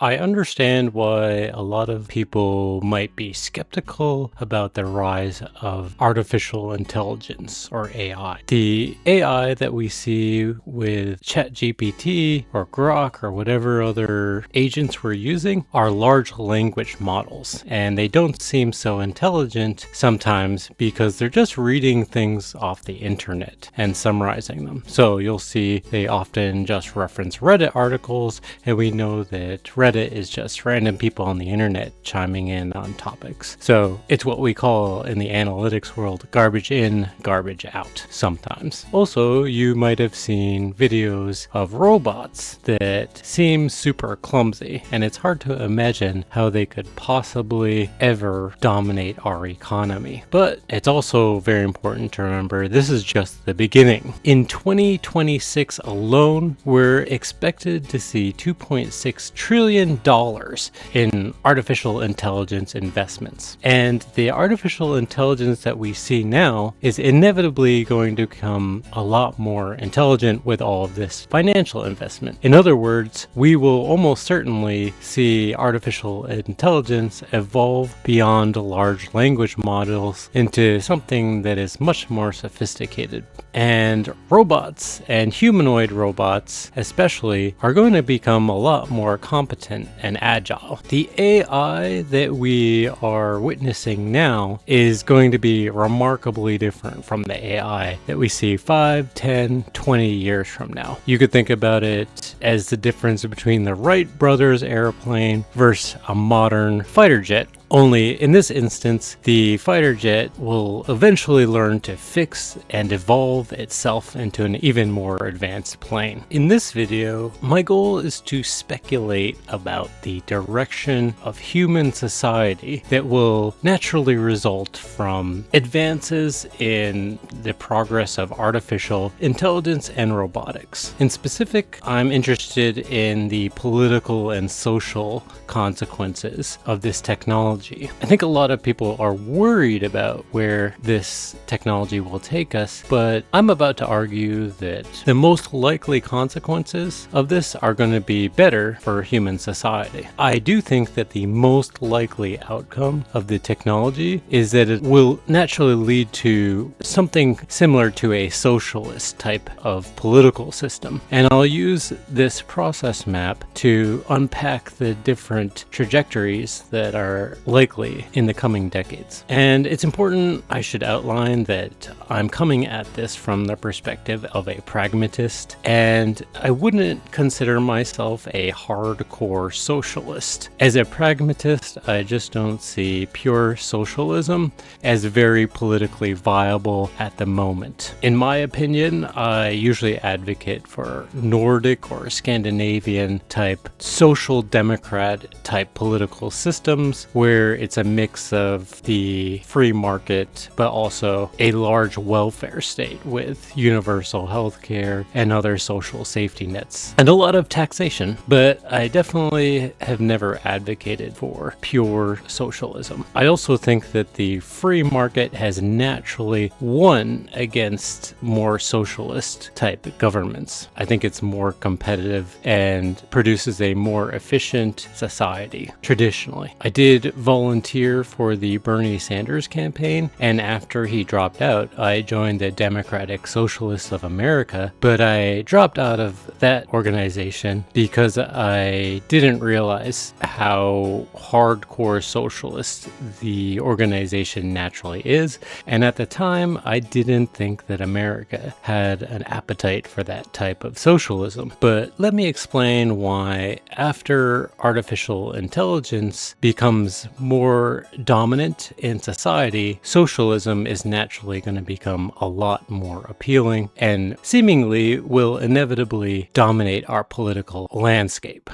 I understand why a lot of people might be skeptical about the rise of artificial intelligence or AI. The AI that we see with ChatGPT or Grok or whatever other agents we're using are large language models, and they don't seem so intelligent sometimes because they're just reading things off the internet and summarizing them. So you'll see they often just reference Reddit articles, and we know that Reddit is just random people on the internet chiming in on topics. So it's what we call in the analytics world garbage in, garbage out sometimes. Also, you might have seen videos of robots that seem super clumsy, and it's hard to imagine how they could possibly ever dominate our economy. But it's also very important to remember this is just the beginning. In 2026 alone, we're expected to see $2.6 trillion in artificial intelligence investments. And the artificial intelligence that we see now is inevitably going to become a lot more intelligent with all of this financial investment. In other words, we will almost certainly see artificial intelligence evolve beyond large language models into something that is much more sophisticated. And robots and humanoid robots especially are going to become a lot more competent and agile. The AI that we are witnessing now is going to be remarkably different from the AI that we see 5, 10, 20 years from now. You could think about it as the difference between the Wright brothers airplane versus a modern fighter jet. Only in this instance, the fighter jet will eventually learn to fix and evolve itself into an even more advanced plane. In this video, my goal is to speculate about the direction of human society that will naturally result from advances in the progress of artificial intelligence and robotics. In specific, I'm interested in the political and social consequences of this technology. I think a lot of people are worried about where this technology will take us, but I'm about to argue that the most likely consequences of this are going to be better for human society. I do think that the most likely outcome of the technology is that it will naturally lead to something similar to a socialist type of political system. And I'll use this process map to unpack the different trajectories that are likely in the coming decades. And it's important I should outline that I'm coming at this from the perspective of a pragmatist, and I wouldn't consider myself a hardcore socialist. As a pragmatist, I just don't see pure socialism as very politically viable at the moment. In my opinion, I usually advocate for Nordic or Scandinavian type social democrat type political systems where it's a mix of the free market but also a large welfare state with universal health care and other social safety nets and a lot of taxation. But I definitely have never advocated for pure socialism. I also think that the free market has naturally won against more socialist type governments. I think it's more competitive and produces a more efficient society traditionally. I did volunteer for the Bernie Sanders campaign, and after he dropped out, I joined the Democratic Socialists of America, but I dropped out of that organization because I didn't realize how hardcore socialist the organization naturally is, and at the time I didn't think that America had an appetite for that type of socialism. But let me explain why after artificial intelligence becomes more dominant in society, socialism is naturally going to become a lot more appealing and seemingly will inevitably dominate our political landscape.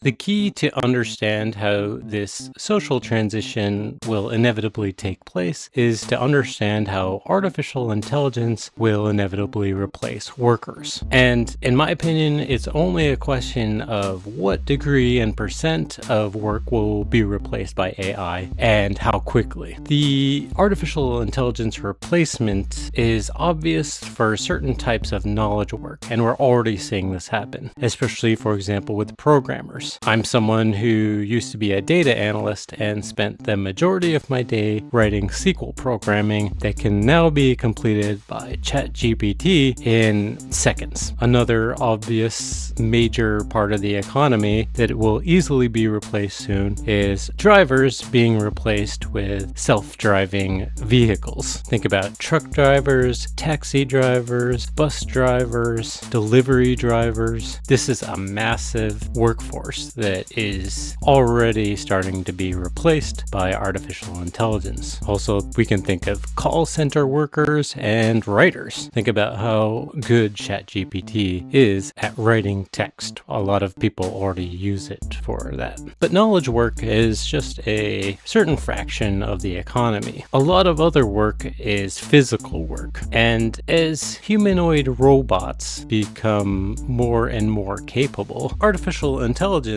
The key to understand how this social transition will inevitably take place is to understand how artificial intelligence will inevitably replace workers. And in my opinion, it's only a question of what degree and percent of work will be replaced by AI and how quickly. The artificial intelligence replacement is obvious for certain types of knowledge work, and we're already seeing this happen, especially, for example, with programmers. I'm someone who used to be a data analyst and spent the majority of my day writing SQL programming that can now be completed by ChatGPT in seconds. Another obvious major part of the economy that will easily be replaced soon is drivers being replaced with self-driving vehicles. Think about truck drivers, taxi drivers, bus drivers, delivery drivers. This is a massive workforce that is already starting to be replaced by artificial intelligence. Also, we can think of call center workers and writers. Think about how good ChatGPT is at writing text. A lot of people already use it for that. But knowledge work is just a certain fraction of the economy. A lot of other work is physical work. And as humanoid robots become more and more capable, artificial intelligence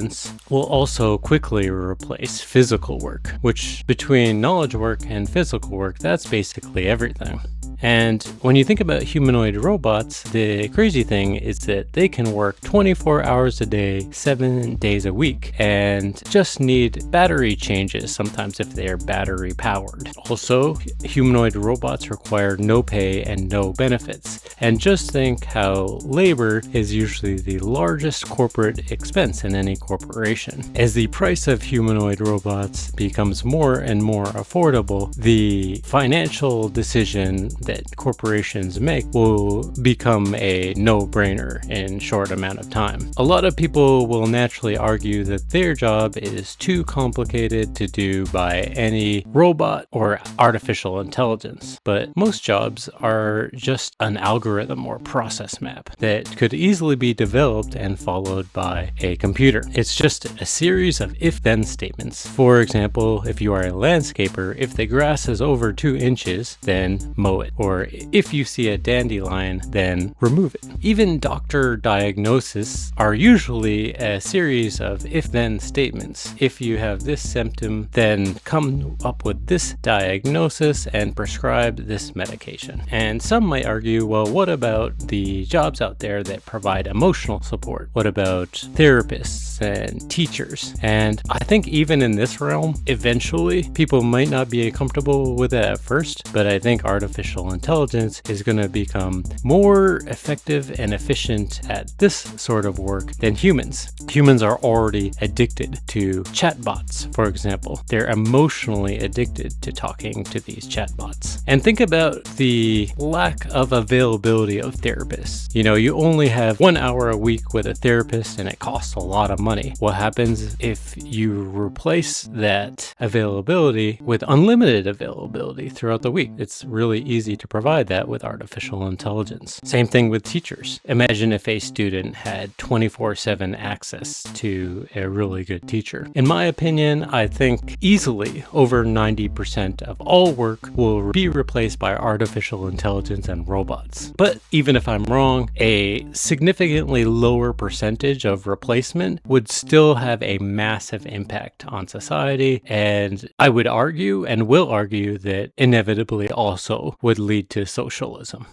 will also quickly replace physical work, which between knowledge work and physical work, that's basically everything. And when you think about humanoid robots, the crazy thing is that they can work 24 hours a day, 7 days a week, and just need battery changes sometimes if they are battery powered. Also, humanoid robots require no pay and no benefits. And just think how labor is usually the largest corporate expense in any corporation. As the price of humanoid robots becomes more and more affordable, the financial decision that corporations make will become a no-brainer in short amount of time. A lot of people will naturally argue that their job is too complicated to do by any robot or artificial intelligence, but most jobs are just an algorithm or process map that could easily be developed and followed by a computer. It's just a series of if-then statements. For example, if you are a landscaper, if the grass is over 2 inches, then mow it. Or if you see a dandelion, then remove it. Even doctor diagnoses are usually a series of if-then statements. If you have this symptom, then come up with this diagnosis and prescribe this medication. And some might argue, well, what about the jobs out there that provide emotional support? What about therapists and teachers? And I think even in this realm, eventually people might not be comfortable with it at first, but I think artificial intelligence is going to become more effective and efficient at this sort of work than humans. Humans are already addicted to chatbots, for example. They're emotionally addicted to talking to these chatbots. And think about the lack of availability of therapists. You know, you only have 1 hour a week with a therapist and it costs a lot of money. What happens if you replace that availability with unlimited availability throughout the week? It's really easy to provide that with artificial intelligence. Same thing with teachers. Imagine if a student had 24/7 access to a really good teacher. In my opinion, I think easily over 90% of all work will be replaced by artificial intelligence and robots. But even if I'm wrong, a significantly lower percentage of replacement would still have a massive impact on society, and I would argue and will argue that inevitably also would lead to socialism.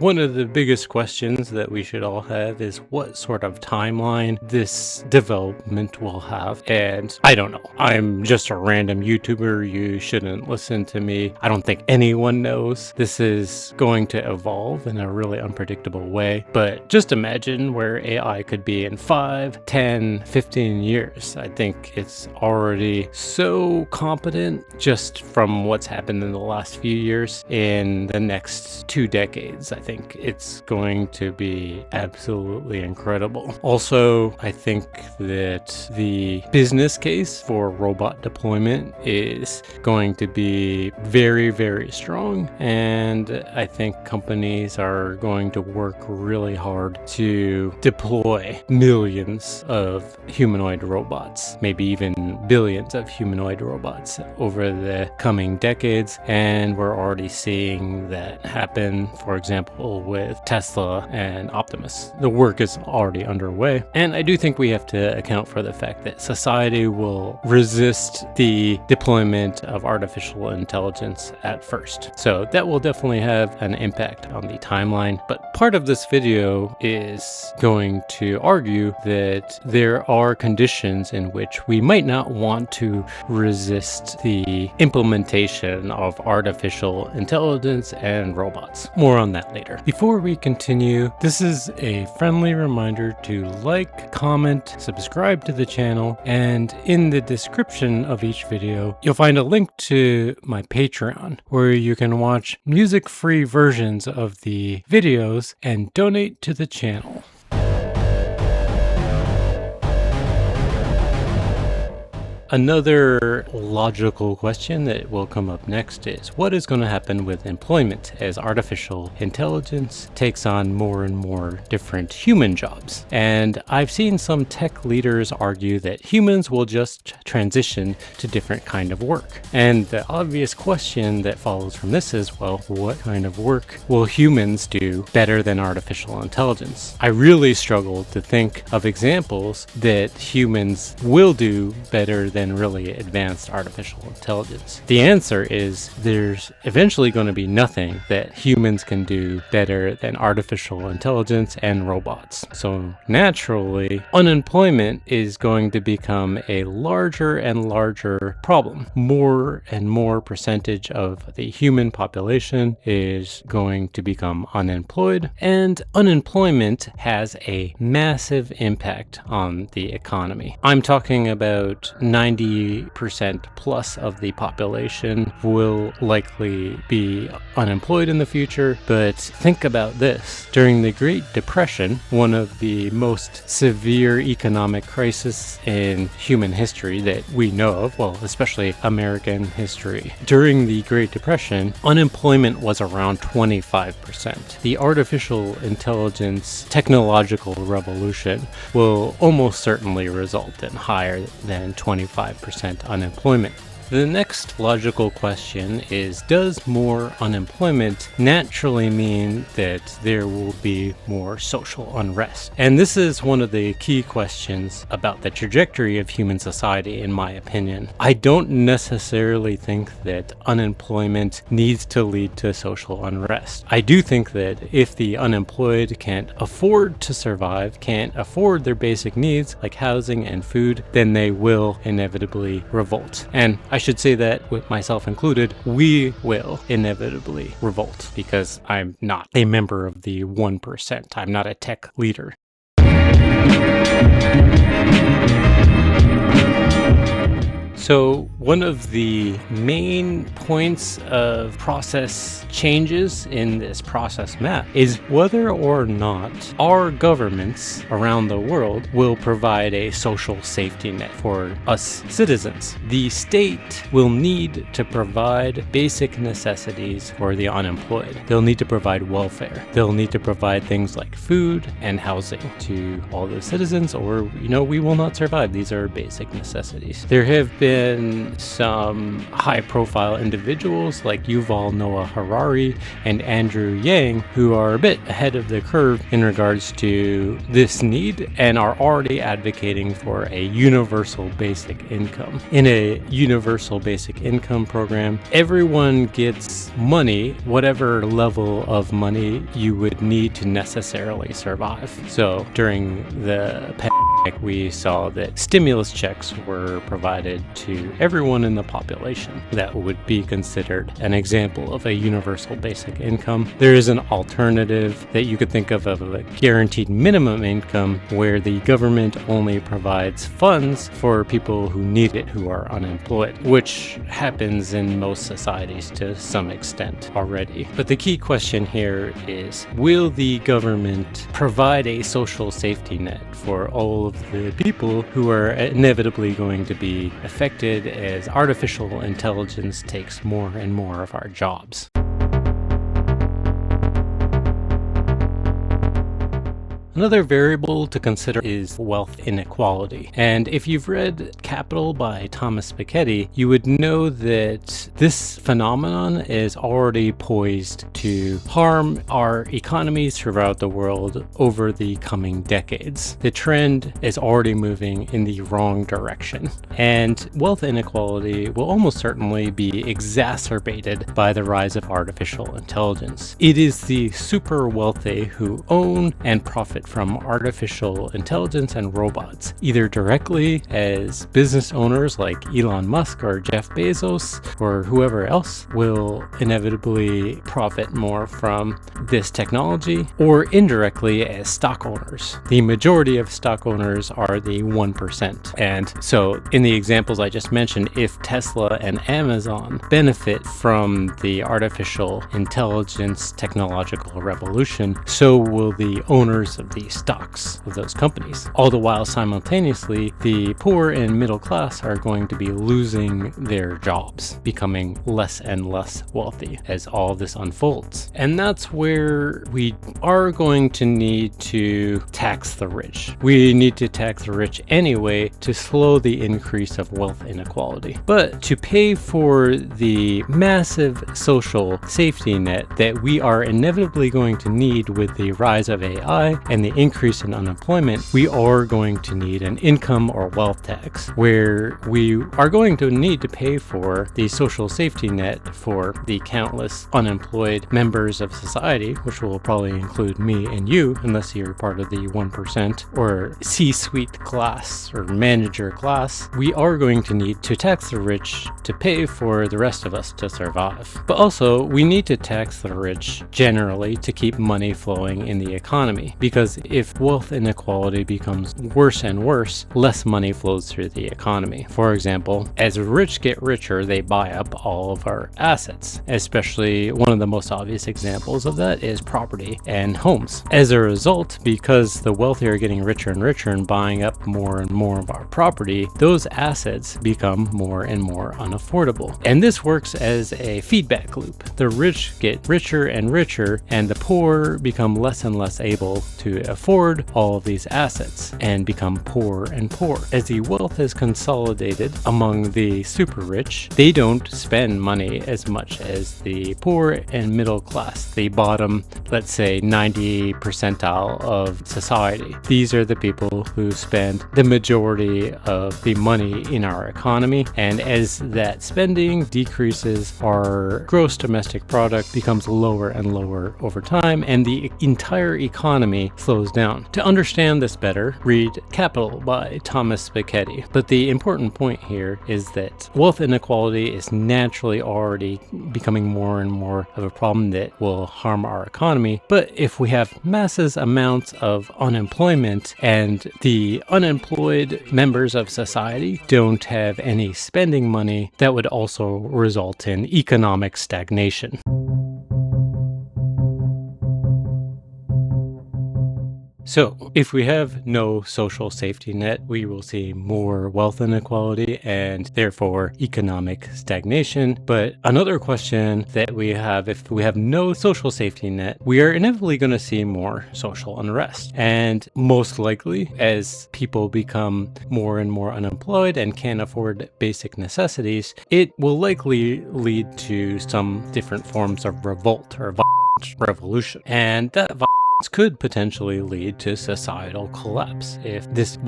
One of the biggest questions that we should all have is what sort of timeline this development will have. And I don't know. I'm just a random YouTuber. You shouldn't listen to me. I don't think anyone knows. This is going to evolve in a really unpredictable way. But just imagine where AI could be in 5, 10, 15 years. I think it's already so competent just from what's happened in the last few years. In the next 2 decades, I think it's going to be absolutely incredible. Also, I think that the business case for robot deployment is going to be very, very strong, and I think companies are going to work really hard to deploy millions of humanoid robots, maybe even billions of humanoid robots over the coming decades, and we're already seeing that happen, for example, with Tesla and Optimus. The work is already underway, and I do think we have to account for the fact that society will resist the deployment of artificial intelligence at first. So that will definitely have an impact on the timeline, but part of this video is going to argue that there are conditions in which we might not want to resist the implementation of artificial intelligence and robots. More on that later. Before we continue, this is a friendly reminder to like, comment, subscribe to the channel, and in the description of each video, you'll find a link to my Patreon, where you can watch music-free versions of the videos and donate to the channel. Another logical question that will come up next is, what is going to happen with employment as artificial intelligence takes on more and more different human jobs? And I've seen some tech leaders argue that humans will just transition to different kind of work. And the obvious question that follows from this is, well, what kind of work will humans do better than artificial intelligence? I really struggle to think of examples that humans will do better than really advanced artificial intelligence. The answer is there's eventually going to be nothing that humans can do better than artificial intelligence and robots. So naturally, unemployment is going to become a larger and larger problem. More and more percentage of the human population is going to become unemployed, and unemployment has a massive impact on the economy. I'm talking about 90% plus of the population will likely be unemployed in the future. But think about this. During the Great Depression, one of the most severe economic crises in human history that we know of, well, especially American history. During the Great Depression, unemployment was around 25%. The artificial intelligence technological revolution will almost certainly result in higher than 25% unemployment. The next logical question is, does more unemployment naturally mean that there will be more social unrest? And this is one of the key questions about the trajectory of human society, in my opinion. I don't necessarily think that unemployment needs to lead to social unrest. I do think that if the unemployed can't afford to survive, can't afford their basic needs like housing and food, then they will inevitably revolt. And I should say that, with myself included, we will inevitably revolt, because I'm not a member of the 1%. I'm not a tech leader. So one of the main points of process changes in this process map is whether or not our governments around the world will provide a social safety net for us citizens. The state will need to provide basic necessities for the unemployed. They'll need to provide welfare. They'll need to provide things like food and housing to all the citizens, or, we will not survive. These are basic necessities. There have been some high-profile individuals like Yuval Noah Harari and Andrew Yang who are a bit ahead of the curve in regards to this need and are already advocating for a universal basic income. In a universal basic income program, everyone gets money, whatever level of money you would need to necessarily survive. So during the pandemic, Like we saw that stimulus checks were provided to everyone in the population. That would be considered an example of a universal basic income. There is an alternative that you could think of a guaranteed minimum income, where the government only provides funds for people who need it, who are unemployed, which happens in most societies to some extent already. But the key question here is, will the government provide a social safety net for all of the people who are inevitably going to be affected as artificial intelligence takes more and more of our jobs? Another variable to consider is wealth inequality. And if you've read Capital by Thomas Piketty, you would know that this phenomenon is already poised to harm our economies throughout the world over the coming decades. The trend is already moving in the wrong direction. And wealth inequality will almost certainly be exacerbated by the rise of artificial intelligence. It is the super wealthy who own and profit from artificial intelligence and robots, either directly as business owners like Elon Musk or Jeff Bezos or whoever else will inevitably profit more from this technology, or indirectly as stock owners. The majority of stock owners are the 1%. And so in the examples I just mentioned, if Tesla and Amazon benefit from the artificial intelligence technological revolution, so will the owners of the stocks of those companies. All the while simultaneously, the poor and middle class are going to be losing their jobs, becoming less and less wealthy as all this unfolds. And that's where we are going to need to tax the rich. We need to tax the rich anyway to slow the increase of wealth inequality. But to pay for the massive social safety net that we are inevitably going to need with the rise of AI and the increase in unemployment, we are going to need an income or wealth tax, where we are going to need to pay for the social safety net for the countless unemployed members of society, which will probably include me and you, unless you're part of the 1% or C-suite class or manager class. We are going to need to tax the rich to pay for the rest of us to survive. But also, we need to tax the rich generally to keep money flowing in the economy, because if wealth inequality becomes worse and worse, less money flows through the economy. For example, as the rich get richer, they buy up all of our assets. Especially one of the most obvious examples of that is property and homes. As a result, because the wealthy are getting richer and richer and buying up more and more of our property, those assets become more and more unaffordable. And this works as a feedback loop. The rich get richer and richer, and the poor become less and less able to afford all of these assets and become poorer and poorer. As the wealth is consolidated among the super rich, they don't spend money as much as the poor and middle class, the bottom, let's say 90 percentile of society. These are the people who spend the majority of the money in our economy, and as that spending decreases, our gross domestic product becomes lower and lower over time, and the entire economy slows down. To understand this better, read Capital by Thomas Piketty. But the important point here is that wealth inequality is naturally already becoming more and more of a problem that will harm our economy. But if we have massive amounts of unemployment and the unemployed members of society don't have any spending money, that would also result in economic stagnation. So, if we have no social safety net, we will see more wealth inequality and therefore economic stagnation. But another question that we have, if we have no social safety net, we are inevitably going to see more social unrest. And most likely, as people become more and more unemployed and can't afford basic necessities, it will likely lead to some different forms of revolt or revolution. And that could potentially lead to societal collapse if this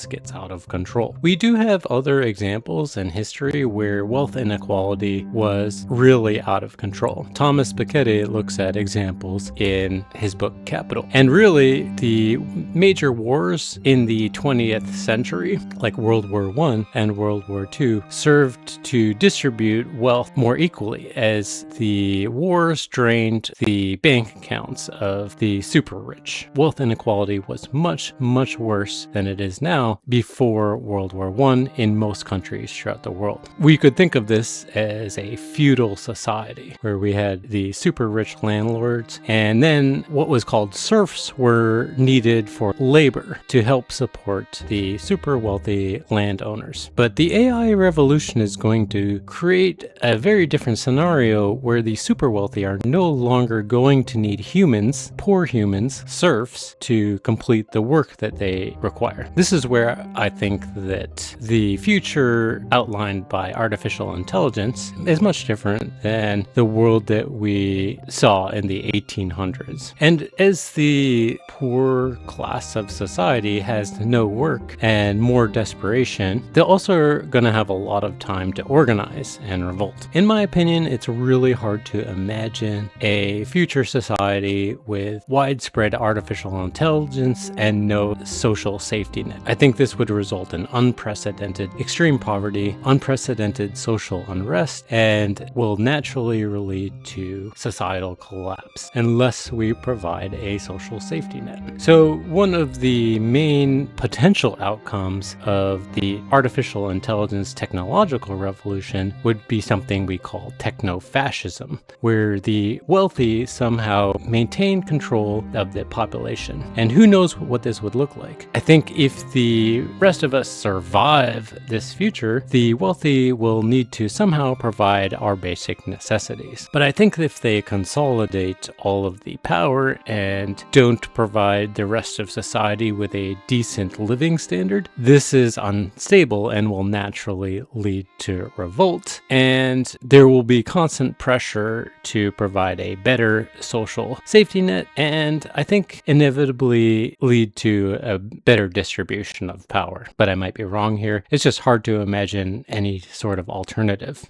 gets out of control. We do have other examples in history where wealth inequality was really out of control. Thomas Piketty looks at examples in his book Capital. And really, the major wars in the 20th century, like World War I and World War II, served to distribute wealth more equally as the wars drained the bank accounts of the super rich. Wealth inequality was much, much worse than it is now before World War I in most countries throughout the world. We could think of this as a feudal society where we had the super rich landlords, and then what was called serfs were needed for labor to help support the super wealthy landowners. But the AI revolution is going to create a very different scenario where the super wealthy are no longer going to need humans, poor humans, serfs, to complete the work that they require. This is where I think that the future outlined by artificial intelligence is much different than the world that we saw in the 1800s. And as the poor class of society has no work and more desperation, they're also going to have a lot of time to organize and revolt. In my opinion, it's really hard to imagine a future society with widespread artificial intelligence and no social safety net. I think this would result in unprecedented extreme poverty, unprecedented social unrest, and will naturally lead to societal collapse unless we provide a social safety net. So one of the main potential outcomes of the artificial intelligence technological revolution would be something we call techno-fascism, where the wealthy somehow maintain control of the population. And who knows what this would look like. I think if the rest of us survive this future, the wealthy will need to somehow provide our basic necessities. But I think if they consolidate all of the power and don't provide the rest of society with a decent living standard, this is unstable and will naturally lead to revolt. And there will be constant pressure to provide a better social safety net, and I think inevitably lead to a better distribution of power. But I might be wrong here. It's just hard to imagine any sort of alternative.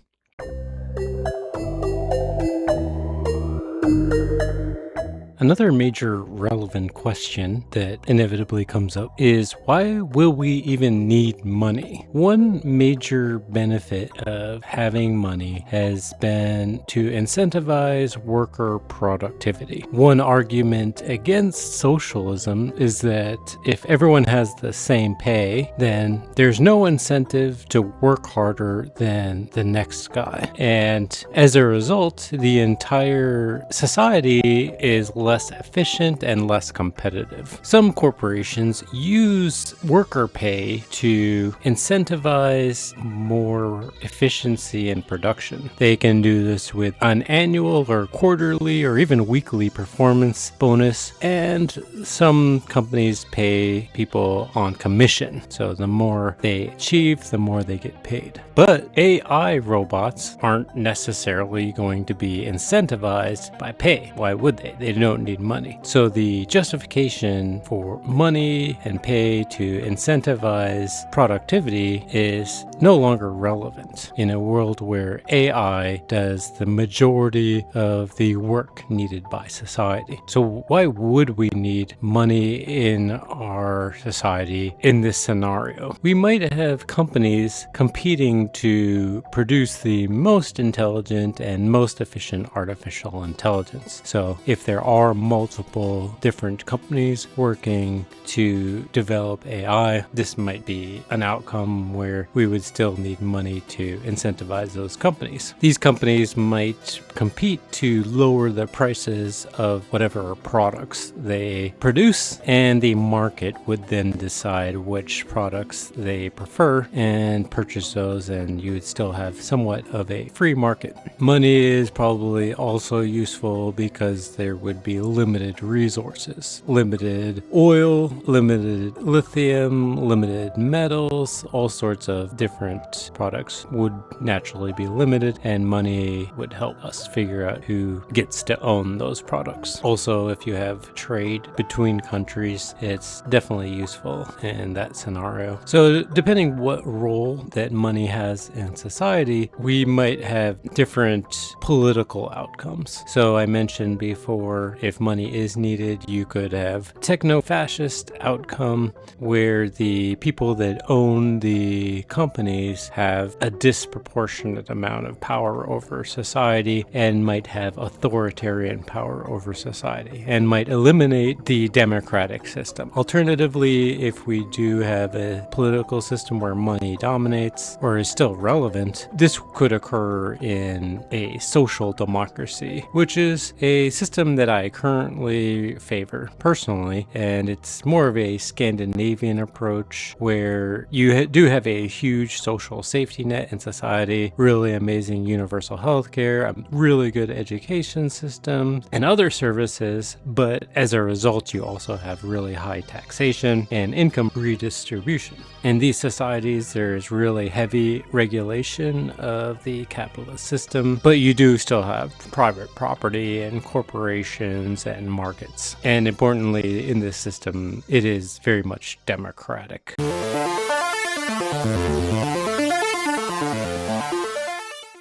Another major relevant question that inevitably comes up is, why will we even need money? One major benefit of having money has been to incentivize worker productivity. One argument against socialism is that if everyone has the same pay, then there's no incentive to work harder than the next guy. And as a result, the entire society is less efficient and less competitive. Some corporations use worker pay to incentivize more efficiency in production. They can do this with an annual or quarterly or even weekly performance bonus, and some companies pay people on commission. So the more they achieve, the more they get paid. But AI robots aren't necessarily going to be incentivized by pay. Why would they? They don't need money. So the justification for money and pay to incentivize productivity is no longer relevant in a world where AI does the majority of the work needed by society. So why would we need money in our society in this scenario? We might have companies competing to produce the most intelligent and most efficient artificial intelligence. So if there are multiple different companies working to develop AI, this might be an outcome where we would still need money to incentivize those companies. These companies might compete to lower the prices of whatever products they produce, and the market would then decide which products they prefer and purchase those, and you would still have somewhat of a free market. Money is probably also useful because there would be limited resources. Limited oil, limited lithium, limited metals, all sorts of different products would naturally be limited, and money would help us figure out who gets to own those products. Also, if you have trade between countries, it's definitely useful in that scenario. So depending what role that money has in society, we might have different political outcomes. So I mentioned before, if money is needed, you could have techno-fascist outcome where the people that own the companies have a disproportionate amount of power over society and might have authoritarian power over society and might eliminate the democratic system. Alternatively, if we do have a political system where money dominates or is still relevant, this could occur in a social democracy, which is a system that I currently favor personally, and it's more of a Scandinavian approach where you do have a huge social safety net in society, really amazing universal health care, a really good education system, and other services, but as a result, you also have really high taxation and income redistribution. In these societies, there's really heavy regulation of the capitalist system, but you do still have private property and corporations and markets. And importantly, in this system, it is very much democratic.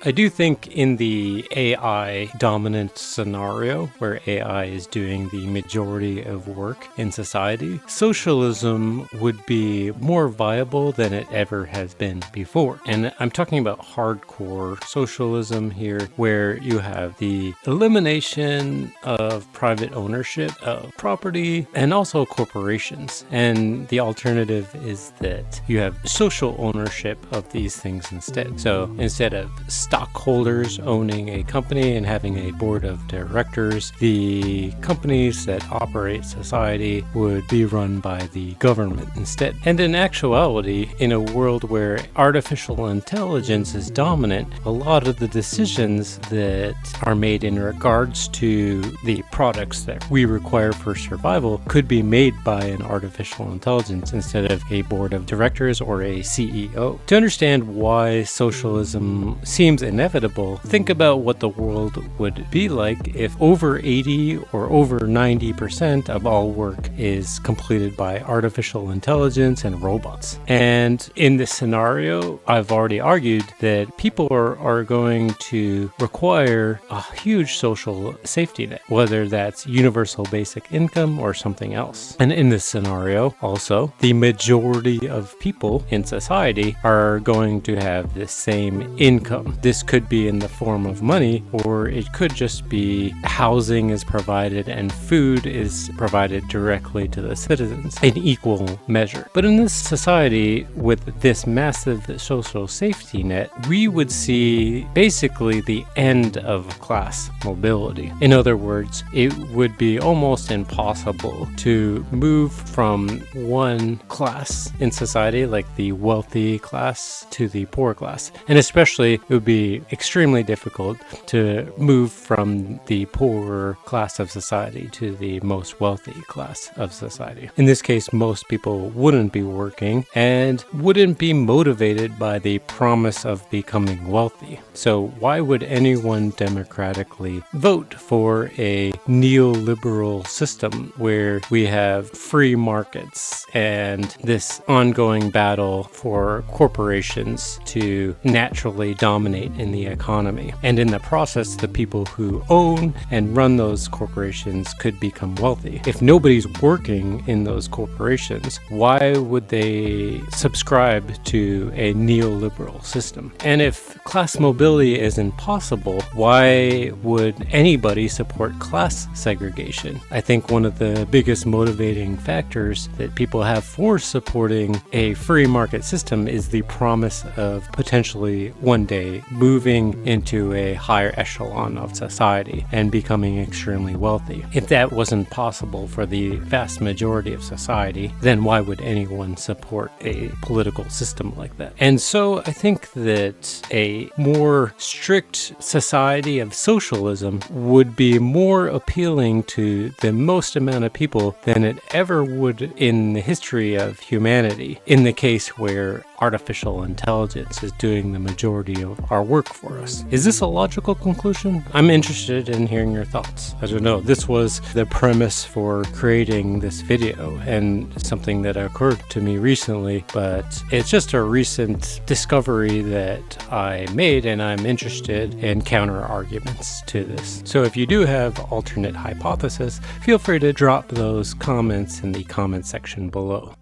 I do think in the AI dominant scenario, where AI is doing the majority of work in society, socialism would be more viable than it ever has been before. And I'm talking about hardcore socialism here, where you have the elimination of private ownership of property and also corporations. And the alternative is that you have social ownership of these things instead. So instead of stockholders owning a company and having a board of directors, the companies that operate society would be run by the government instead. And in actuality, in a world where artificial intelligence is dominant, a lot of the decisions that are made in regards to the products that we require for survival could be made by an artificial intelligence instead of a board of directors or a CEO. To understand why socialism seems inevitable, think about what the world would be like if over 80 or over 90% of all work is completed by artificial intelligence and robots. And in this scenario, I've already argued that people are going to require a huge social safety net, whether that's universal basic income or something else. And in this scenario, also, the majority of people in society are going to have the same income. This could be in the form of money, or it could just be housing is provided and food is provided directly to the citizens in equal measure. But in this society, with this massive social safety net, we would see basically the end of class mobility. In other words, it would be almost impossible to move from one class in society, like the wealthy class, to the poor class. And especially, it would be extremely difficult to move from the poorer class of society to the most wealthy class of society. In this case, most people wouldn't be working and wouldn't be motivated by the promise of becoming wealthy. So why would anyone democratically vote for a neoliberal system where we have free markets and this ongoing battle for corporations to naturally dominate in the economy? And in the process, the people who own and run those corporations could become wealthy. If nobody's working in those corporations, why would they subscribe to a neoliberal system? And if class mobility is impossible, why would anybody support class segregation? I think one of the biggest motivating factors that people have for supporting a free market system is the promise of potentially one day moving into a higher echelon of society and becoming extremely wealthy. If that wasn't possible for the vast majority of society, then why would anyone support a political system like that? And so I think that a more strict society of socialism would be more appealing to the most amount of people than it ever would in the history of humanity, in the case where artificial intelligence is doing the majority of our work for us. Is this a logical conclusion? I'm interested in hearing your thoughts. I don't know. This was the premise for creating this video and something that occurred to me recently, but it's just a recent discovery that I made, and I'm interested in counter arguments to this. So if you do have alternate hypotheses, feel free to drop those comments in the comment section below.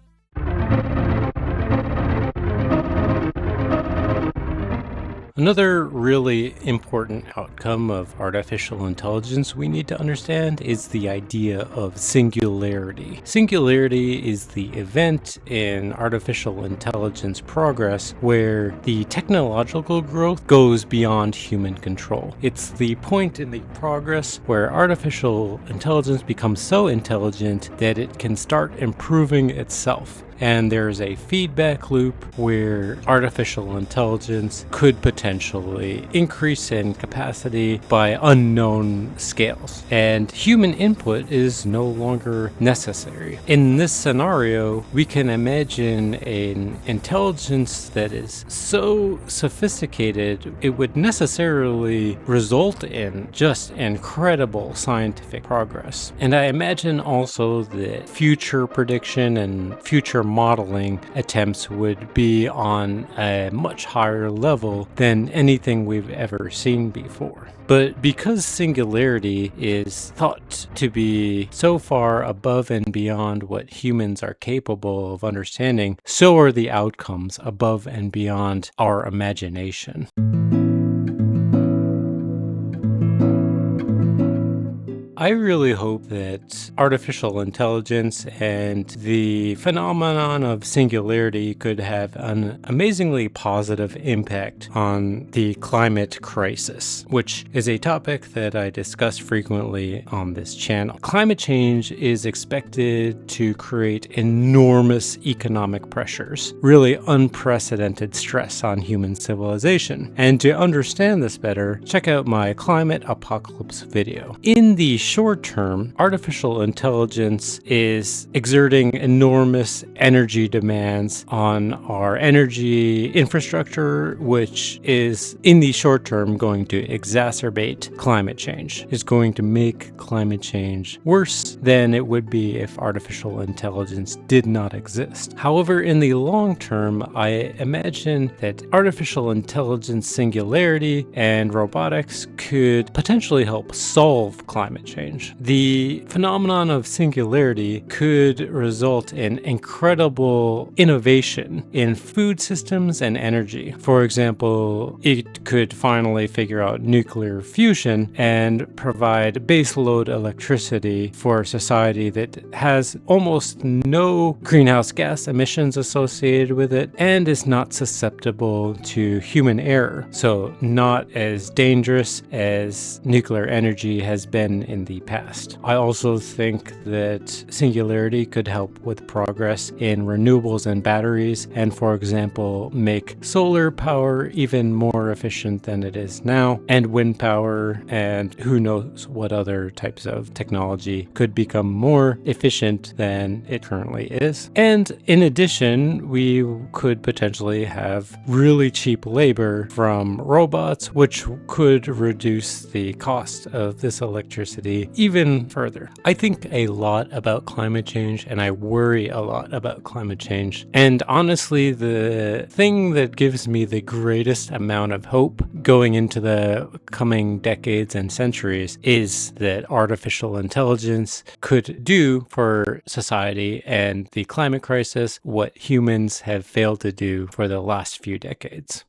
Another really important outcome of artificial intelligence we need to understand is the idea of singularity. Singularity is the event in artificial intelligence progress where the technological growth goes beyond human control. It's the point in the progress where artificial intelligence becomes so intelligent that it can start improving itself. And there's a feedback loop where artificial intelligence could potentially increase in capacity by unknown scales, and human input is no longer necessary. In this scenario, we can imagine an intelligence that is so sophisticated it would necessarily result in just incredible scientific progress. And I imagine also that future prediction and future modeling attempts would be on a much higher level than anything we've ever seen before. But because singularity is thought to be so far above and beyond what humans are capable of understanding, so are the outcomes above and beyond our imagination. I really hope that artificial intelligence and the phenomenon of singularity could have an amazingly positive impact on the climate crisis, which is a topic that I discuss frequently on this channel. Climate change is expected to create enormous economic pressures, really unprecedented stress on human civilization. And to understand this better, check out my climate apocalypse video. In the short term, artificial intelligence is exerting enormous energy demands on our energy infrastructure, which is in the short term going to exacerbate climate change. It's going to make climate change worse than it would be if artificial intelligence did not exist. However, in the long term, I imagine that artificial intelligence singularity and robotics could potentially help solve climate change. The phenomenon of singularity could result in incredible innovation in food systems and energy. For example, it could finally figure out nuclear fusion and provide baseload electricity for a society that has almost no greenhouse gas emissions associated with it and is not susceptible to human error, so not as dangerous as nuclear energy has been in the past. I also think that singularity could help with progress in renewables and batteries, and for example, make solar power even more efficient than it is now, and wind power, and who knows what other types of technology could become more efficient than it currently is. And in addition, we could potentially have really cheap labor from robots, which could reduce the cost of this electricity even further. I think a lot about climate change, and I worry a lot about climate change. And honestly, the thing that gives me the greatest amount of hope going into the coming decades and centuries is that artificial intelligence could do for society and the climate crisis what humans have failed to do for the last few decades.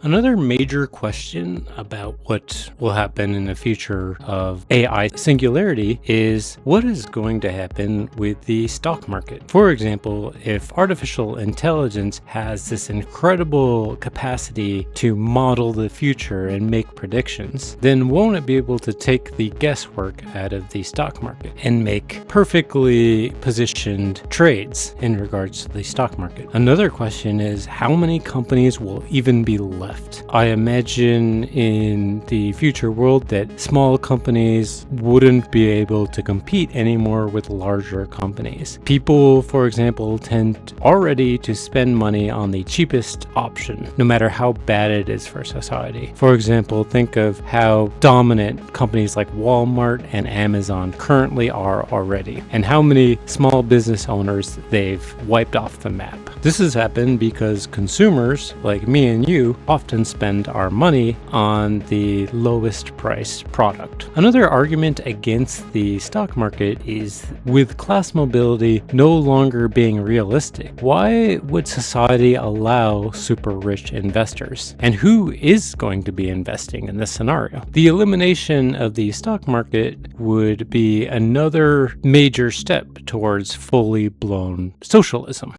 Another major question about what will happen in the future of AI singularity is what is going to happen with the stock market. For example, if artificial intelligence has this incredible capacity to model the future and make predictions, then won't it be able to take the guesswork out of the stock market and make perfectly positioned trades in regards to the stock market? Another question is how many companies will even be left? I imagine in the future world that small companies wouldn't be able to compete anymore with larger companies. People, for example, tend already to spend money on the cheapest option, no matter how bad it is for society. For example, think of how dominant companies like Walmart and Amazon currently are already, and how many small business owners they've wiped off the map. This has happened because consumers, like me and you, often spend our money on the lowest price product. Another argument against the stock market is with class mobility no longer being realistic, why would society allow super rich investors? And who is going to be investing in this scenario? The elimination of the stock market would be another major step towards fully blown socialism.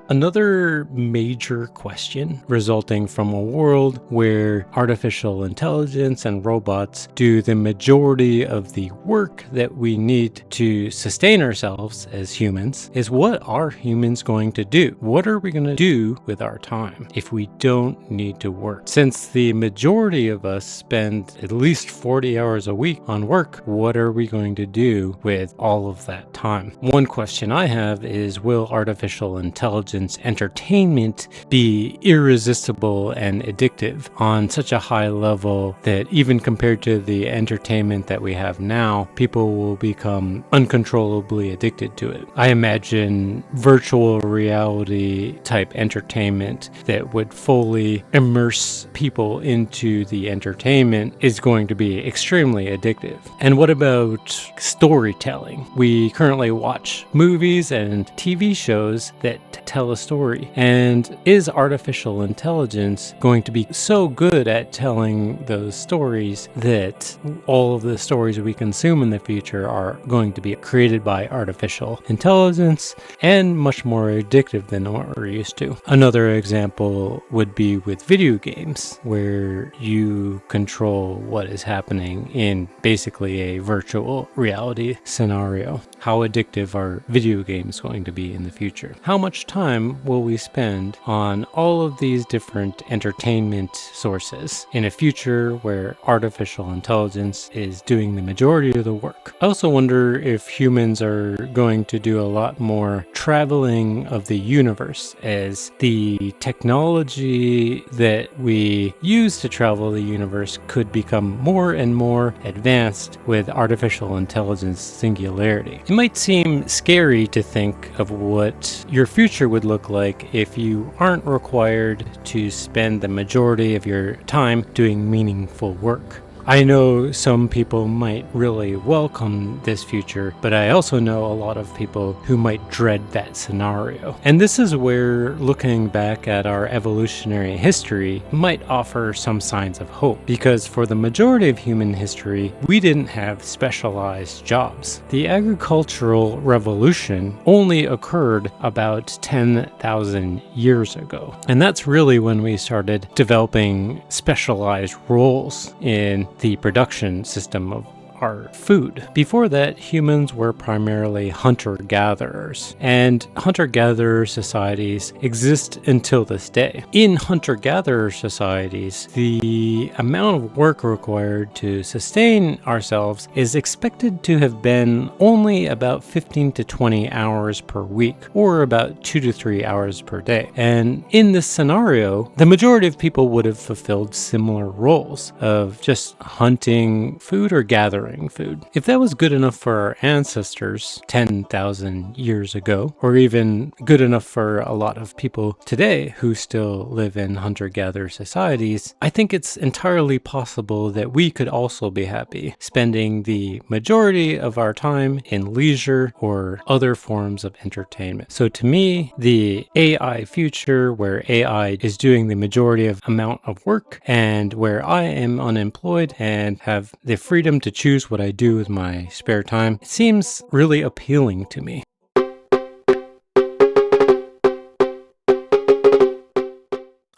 Another major question resulting from a world where artificial intelligence and robots do the majority of the work that we need to sustain ourselves as humans is what are humans going to do? What are we going to do with our time if we don't need to work? Since the majority of us spend at least 40 hours a week on work, what are we going to do with all of that time? One question I have is, will artificial intelligence entertainment be irresistible and addictive on such a high level that even compared to the entertainment that we have now, people will become uncontrollably addicted to it? I imagine virtual reality type entertainment that would fully immerse people into the entertainment is going to be extremely addictive. And what about storytelling? We currently watch movies and TV shows that tell a story. And is artificial intelligence going to be so good at telling those stories that all of the stories we consume in the future are going to be created by artificial intelligence and much more addictive than what we're used to? Another example would be with video games, where you control what is happening in basically a virtual reality scenario. How addictive are video games going to be in the future? How much time will we spend on all of these different entertainment sources in a future where artificial intelligence is doing the majority of the work? I also wonder if humans are going to do a lot more traveling of the universe, as the technology that we use to travel the universe could become more and more advanced with artificial intelligence singularity. It might seem scary to think of what your future would look like if you aren't required to spend the majority of your time doing meaningful work. I know some people might really welcome this future, but I also know a lot of people who might dread that scenario. And this is where looking back at our evolutionary history might offer some signs of hope, because for the majority of human history, we didn't have specialized jobs. The agricultural revolution only occurred about 10,000 years ago. And that's really when we started developing specialized roles in the production system of our food. Before that, humans were primarily hunter-gatherers, and hunter-gatherer societies exist until this day. In hunter-gatherer societies, the amount of work required to sustain ourselves is expected to have been only about 15 to 20 hours per week, or about 2 to 3 hours per day. And in this scenario, the majority of people would have fulfilled similar roles of just hunting food or gathering growing food. If that was good enough for our ancestors 10,000 years ago, or even good enough for a lot of people today who still live in hunter-gatherer societies, I think it's entirely possible that we could also be happy spending the majority of our time in leisure or other forms of entertainment. So to me, the AI future where AI is doing the majority of amount of work and where I am unemployed and have the freedom to choose what I do with my spare time, it seems really appealing to me.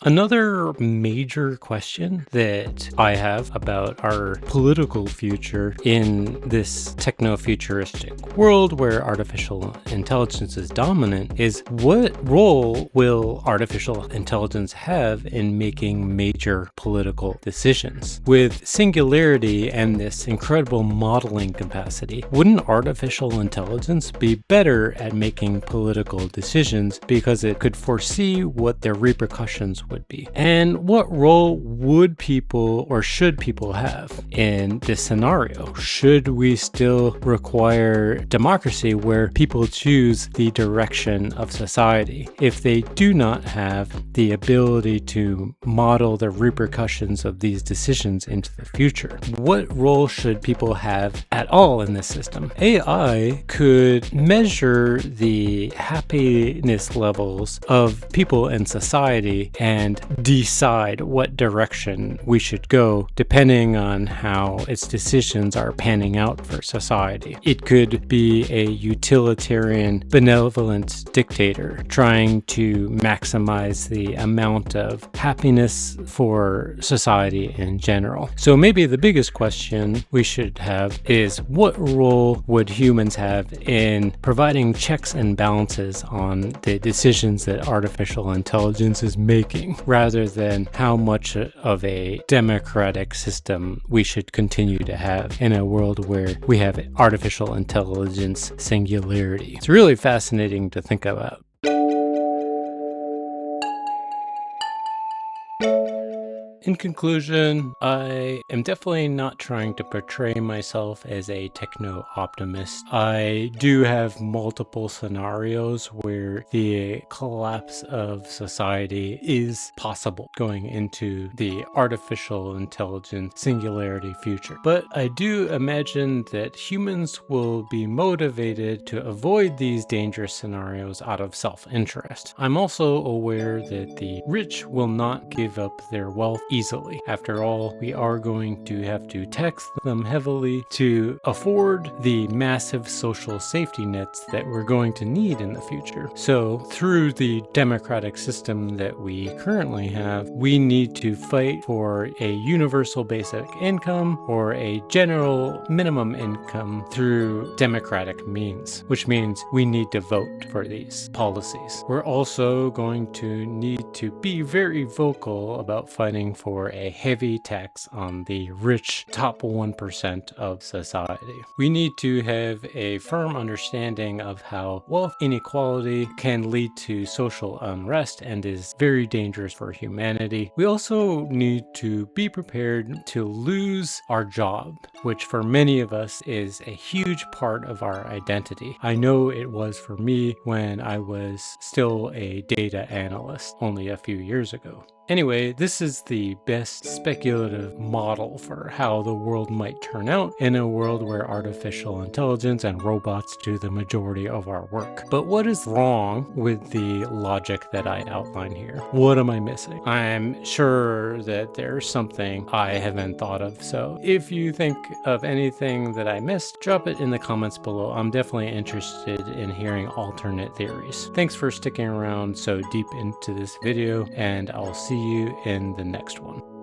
Another major question that I have about our political future in this techno-futuristic world where artificial intelligence is dominant is, what role will artificial intelligence have in making major political decisions? With singularity and this incredible modeling capacity, wouldn't artificial intelligence be better at making political decisions because it could foresee what their repercussions would be? And what role would people or should people have in this scenario? Should we still require democracy where people choose the direction of society if they do not have the ability to model the repercussions of these decisions into the future? What role should people have at all in this system? AI could measure the happiness levels of people in society and decide what direction we should go depending on how its decisions are panning out for society. It could be a utilitarian, benevolent dictator trying to maximize the amount of happiness for society in general. So maybe the biggest question we should have is, what role would humans have in providing checks and balances on the decisions that artificial intelligence is making, rather than how much of a democratic system we should continue to have in a world where we have artificial intelligence singularity? It's really fascinating to think about. In conclusion, I am definitely not trying to portray myself as a techno-optimist. I do have multiple scenarios where the collapse of society is possible going into the artificial intelligence singularity future. But I do imagine that humans will be motivated to avoid these dangerous scenarios out of self-interest. I'm also aware that the rich will not give up their wealth easily. After all, we are going to have to tax them heavily to afford the massive social safety nets that we're going to need in the future. So through the democratic system that we currently have, we need to fight for a universal basic income or a general minimum income through democratic means, which means we need to vote for these policies. We're also going to need to be very vocal about fighting for a heavy tax on the rich top 1% of society. We need to have a firm understanding of how wealth inequality can lead to social unrest and is very dangerous for humanity. We also need to be prepared to lose our job, which for many of us is a huge part of our identity. I know it was for me when I was still a data analyst only a few years ago. Anyway, this is the best speculative model for how the world might turn out in a world where artificial intelligence and robots do the majority of our work. But what is wrong with the logic that I outline here? What am I missing? I'm sure that there's something I haven't thought of, so if you think of anything that I missed, drop it in the comments below. I'm definitely interested in hearing alternate theories. Thanks for sticking around so deep into this video, and I'll see you in the next one.